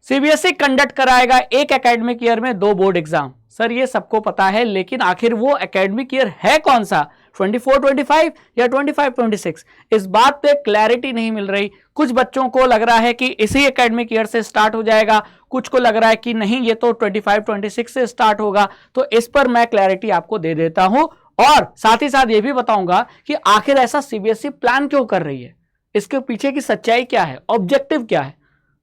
CBSE conduct कराएगा एक academic year में 2 बोर्ड एग्जाम। सर ये सबको पता है, लेकिन आखिर वो एकेडमिक ईयर है कौन सा, 24-25 या 25-26? इस बात पे क्लैरिटी नहीं मिल रही। कुछ बच्चों को लग रहा है कि इसी एकेडमिक ईयर से स्टार्ट हो जाएगा, कुछ को लग रहा है कि नहीं ये तो 25-26 से स्टार्ट होगा। तो इस पर मैं क्लैरिटी आपको दे देता हूं और साथ ही साथ ये भी बताऊंगा कि आखिर ऐसा सीबीएसई प्लान क्यों कर रही है, इसके पीछे की सच्चाई क्या है, ऑब्जेक्टिव क्या है।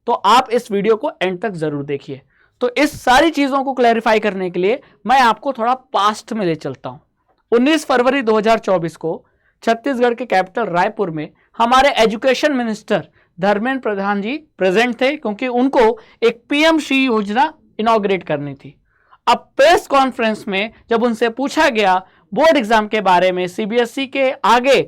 तो आप इस वीडियो को एंड तक जरूर देखिए। तो इस सारी चीजों को क्लैरिफाई करने के लिए मैं आपको थोड़ा पास्ट में ले चलता हूं। 19 फरवरी 2024 को छत्तीसगढ़ के कैपिटल रायपुर में हमारे एजुकेशन मिनिस्टर धर्मेंद्र प्रधान जी प्रेजेंट थे, क्योंकि उनको एक पीएम श्री योजना इनॉग्रेट करनी थी। अब प्रेस कॉन्फ्रेंस में जब उनसे पूछा गया बोर्ड एग्जाम के बारे में, सीबीएसई के आगे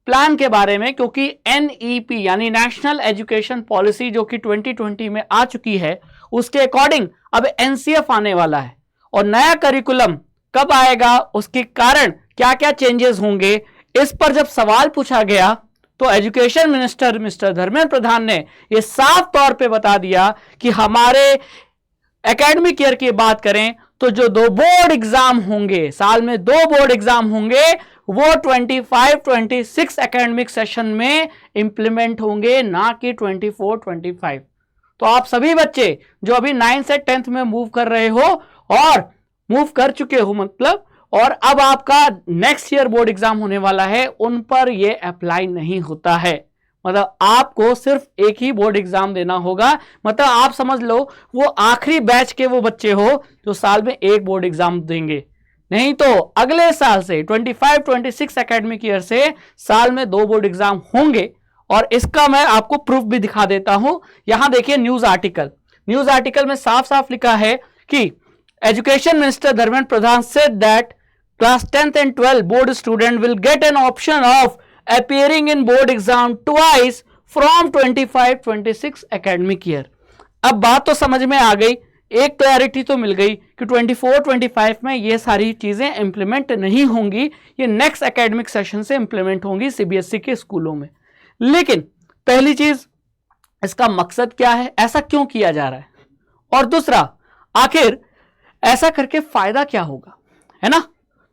प्लान के बारे में, क्योंकि एनईपी यानी नेशनल एजुकेशन पॉलिसी जो कि 2020 में आ चुकी है, उसके अकॉर्डिंग अब एनसीएफ आने वाला है और नया करिकुलम कब आएगा, उसके कारण क्या क्या चेंजेस होंगे, इस पर जब सवाल पूछा गया तो education minister mister Dharmendra Pradhan ने यह साफ तौर पे बता दिया कि हमारे एकेडमिक ईयर की बात करें तो जो 2 बोर्ड एग्जाम होंगे, साल में 2 बोर्ड एग्जाम होंगे, वो 25-26 एकेडमिक सेशन में इंप्लीमेंट होंगे, ना कि 24-25। तो आप सभी बच्चे जो अभी 9th से 10th में मूव कर रहे हो और मूव कर चुके हो मतलब, और अब आपका नेक्स्ट ईयर बोर्ड एग्जाम होने वाला है, उन पर यह अप्लाई नहीं होता है। मतलब आपको सिर्फ एक ही बोर्ड एग्जाम देना होगा। मतलब आप समझ लो वो आखिरी बैच के वो बच्चे हो जो साल में एक बोर्ड एग्जाम देंगे, नहीं तो अगले साल से 25-26 एकेडमिक ईयर से साल में 2 बोर्ड एग्जाम होंगे। और इसका मैं आपको प्रूफ भी दिखा देता हूं। यहां देखिए न्यूज आर्टिकल में साफ साफ लिखा है कि education minister Dharmendra Pradhan said that class 10th and 12 board student will get an option of appearing in board exam twice from 25-26 academic year। अब बात तो समझ में आ गई, एक क्लैरिटी तो मिल गई कि 24-25 में ये सारी चीजें इंप्लीमेंट नहीं होंगी, ये नेक्स्ट एकेडमिक सेशन से इंप्लीमेंट होंगी सीबीएसई के स्कूलों में। लेकिन पहली चीज, इसका मकसद क्या है, ऐसा क्यों किया जा रहा है, और दूसरा आखिर ऐसा करके फायदा क्या होगा, है ना।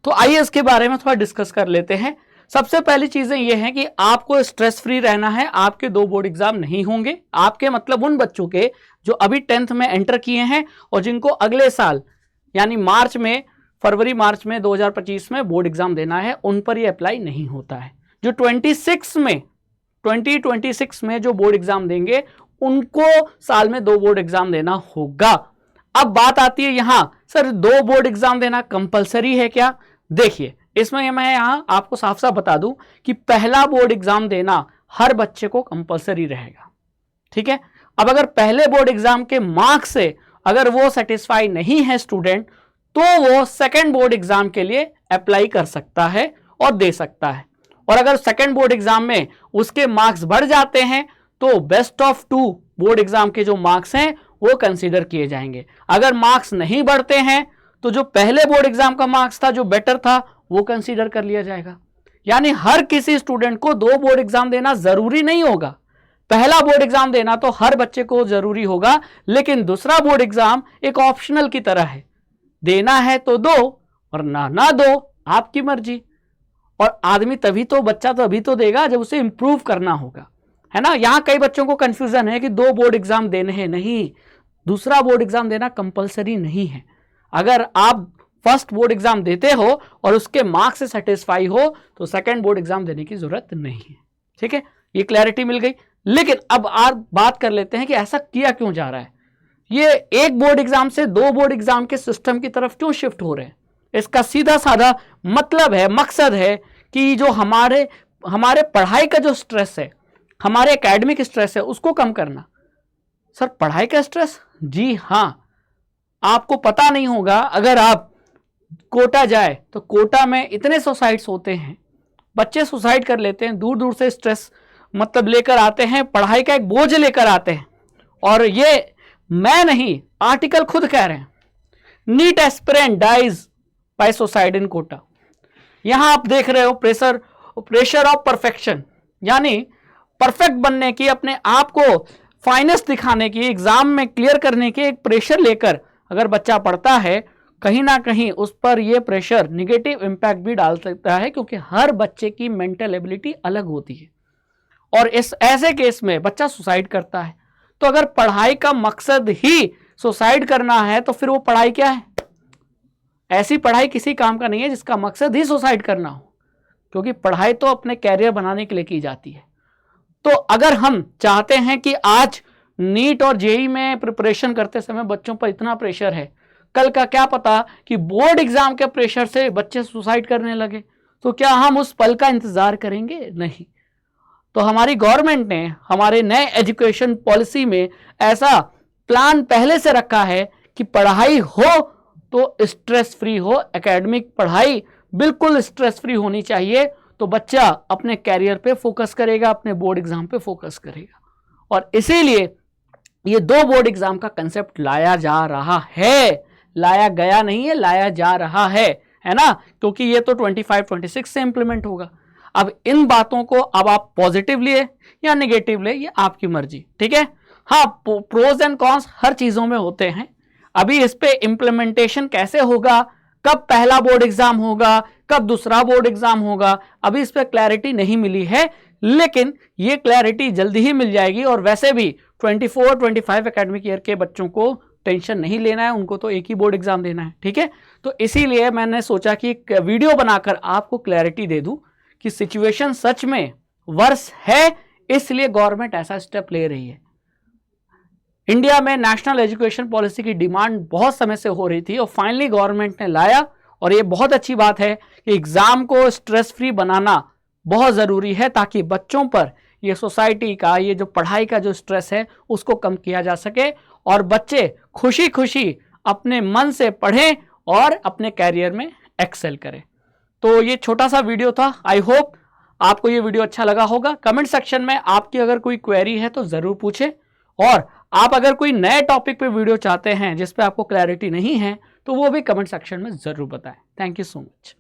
तो आइए इसके बारे में थोड़ा डिस्कस कर लेते हैं। सबसे पहली चीजें ये हैं कि आपको स्ट्रेस फ्री रहना है, आपके 2 बोर्ड एग्जाम नहीं होंगे। आपके मतलब उन बच्चों के जो अभी 10th में एंटर किए हैं और जिनको अगले साल यानी फरवरी मार्च में 2025 में बोर्ड एग्जाम देना है, उन पर ये अप्लाई नहीं होता है। जो 2026 में जो बोर्ड एग्जाम देंगे उनको साल में 2 बोर्ड एग्जाम देना होगा। अब बात आती है यहां, सर 2 बोर्ड एग्जाम देना कंपलसरी है क्या? देखिए इसमें मैं यहां आपको साफ साफ बता दूं कि पहला बोर्ड एग्जाम देना हर बच्चे को कंपलसरी रहेगा, ठीक है। अब अगर पहले बोर्ड एग्जाम के मार्क्स से अगर वो सेटिस्फाई नहीं है स्टूडेंट, तो वो सेकंड बोर्ड एग्जाम के लिए अप्लाई कर सकता है और दे सकता है। और अगर सेकंड बोर्ड एग्जाम में उसके मार्क्स बढ़ जाते हैं तो बेस्ट ऑफ 2 बोर्ड एग्जाम के जो मार्क्स हैं वो कंसीडर किए जाएंगे। अगर मार्क्स नहीं बढ़ते हैं तो जो पहले बोर्ड एग्जाम का मार्क्स था, जो बेटर था, वो कंसीडर कर लिया जाएगा। यानी हर किसी स्टूडेंट को 2 बोर्ड एग्जाम देना जरूरी नहीं होगा। पहला बोर्ड एग्जाम देना तो हर बच्चे को जरूरी होगा, लेकिन दूसरा बोर्ड एग्जाम एक ऑप्शनल की तरह है, देना है तो दो और ना दो, आपकी मर्जी। और आदमी बच्चा तो अभी तो देगा जब उसे इंप्रूव करना होगा, है ना। यहां कई बच्चों को कंफ्यूजन है कि 2 बोर्ड एग्जाम देने हैं, नहीं, दूसरा बोर्ड एग्जाम देना कंपलसरी नहीं है। अगर आप फर्स्ट बोर्ड एग्जाम देते हो और उसके मार्क्स से सेटिस्फाई हो तो सेकंड बोर्ड एग्जाम देने की जरूरत नहीं है, ठीक है। ये क्लैरिटी मिल गई। लेकिन अब आप बात कर लेते हैं कि ऐसा किया क्यों जा रहा है, ये एक बोर्ड एग्जाम से 2 बोर्ड एग्जाम के सिस्टम की तरफ क्यों शिफ्ट हो रहे हैं। इसका सीधा साधा मतलब है, मकसद है कि जो हमारे पढ़ाई का जो स्ट्रेस है, हमारे एकेडमिक स्ट्रेस है, उसको कम करना। सर पढ़ाई का स्ट्रेस, जी हां, आपको पता नहीं होगा, अगर आप कोटा जाए तो कोटा में इतने सुसाइड्स होते हैं, बच्चे सुसाइड कर लेते हैं, दूर दूर से स्ट्रेस मतलब लेकर आते हैं, पढ़ाई का एक बोझ लेकर आते हैं। और ये मैं नहीं, आर्टिकल खुद कह रहे हैं, NEET aspirant dies by suicide in Kota. यहां आप देख रहे हो प्रेशर ऑफ परफेक्शन, यानी परफेक्ट बनने की, अपने आप को फाइनेस्ट दिखाने की, एग्जाम में क्लियर करने के एक प्रेशर लेकर अगर बच्चा पढ़ता है, कहीं ना कहीं उस पर यह प्रेशर निगेटिव इंपैक्ट भी डाल सकता है, क्योंकि हर बच्चे की मेंटल एबिलिटी अलग होती है और इस ऐसे केस में बच्चा सुसाइड करता है। तो अगर पढ़ाई का मकसद ही सुसाइड करना है तो फिर वो पढ़ाई क्या है? ऐसी पढ़ाई किसी काम का नहीं है जिसका मकसद ही सुसाइड करना हो, क्योंकि पढ़ाई तो अपने कैरियर बनाने के लिए की जाती है। तो अगर हम चाहते हैं कि आज नीट और जेई में प्रिपरेशन करते समय बच्चों पर इतना प्रेशर है, कल का क्या पता कि बोर्ड एग्जाम के प्रेशर से बच्चे सुसाइड करने लगे, तो क्या हम उस पल का इंतजार करेंगे? नहीं। तो हमारी गवर्नमेंट ने हमारे नए एजुकेशन पॉलिसी में ऐसा प्लान पहले से रखा है कि पढ़ाई हो तो स्ट्रेस फ्री हो, एकेडमिक पढ़ाई बिल्कुल स्ट्रेस फ्री होनी चाहिए, तो बच्चा अपने कैरियर पे फोकस करेगा, अपने बोर्ड एग्जाम पे फोकस करेगा। और इसीलिए ये 2 बोर्ड एग्जाम का कंसेप्ट लाया जा रहा है, लाया गया नहीं है, लाया जा रहा है ना, क्योंकि ये तो 25-26 से इंप्लीमेंट होगा। अब इन बातों को अब आप पॉजिटिव लिए या नेगेटिव ले, ये आपकी मर्जी, ठीक है। हाँ, प्रोज एंड कॉन्स हर चीजों में होते हैं। अभी इस पे इंप्लीमेंटेशन कैसे होगा, कब पहला बोर्ड एग्जाम होगा, कब दूसरा बोर्ड एग्जाम होगा, अभी इस पे क्लैरिटी नहीं मिली है, लेकिन ये क्लैरिटी जल्दी ही मिल जाएगी। और वैसे भी 24-25 एकेडमिक ईयर के बच्चों को टेंशन नहीं लेना है, उनको तो एक ही बोर्ड एग्जाम देना है, ठीक है। तो इसीलिए मैंने सोचा कि एक वीडियो बनाकर आपको क्लैरिटी दे दूं कि सिचुएशन सच में वर्स है, इसलिए गवर्नमेंट ऐसा स्टेप ले रही है। इंडिया में नेशनल एजुकेशन पॉलिसी की डिमांड बहुत समय से हो रही थी और फाइनली गवर्नमेंट ने लाया, और ये बहुत अच्छी बात है कि एग्जाम को स्ट्रेस फ्री बनाना बहुत ज़रूरी है, ताकि बच्चों पर ये सोसाइटी का, ये जो पढ़ाई का जो स्ट्रेस है उसको कम किया जा सके और बच्चे खुशी खुशी अपने मन से पढ़ें और अपने कैरियर में एक्सेल करें। तो ये छोटा सा वीडियो था, आई होप आपको ये वीडियो अच्छा लगा होगा। कमेंट सेक्शन में आपकी अगर कोई क्वेरी है तो ज़रूर पूछें, और आप अगर कोई नए टॉपिक पे वीडियो चाहते हैं जिस पे आपको क्लैरिटी नहीं है तो वो भी कमेंट सेक्शन में ज़रूर बताएं। Thank you so much.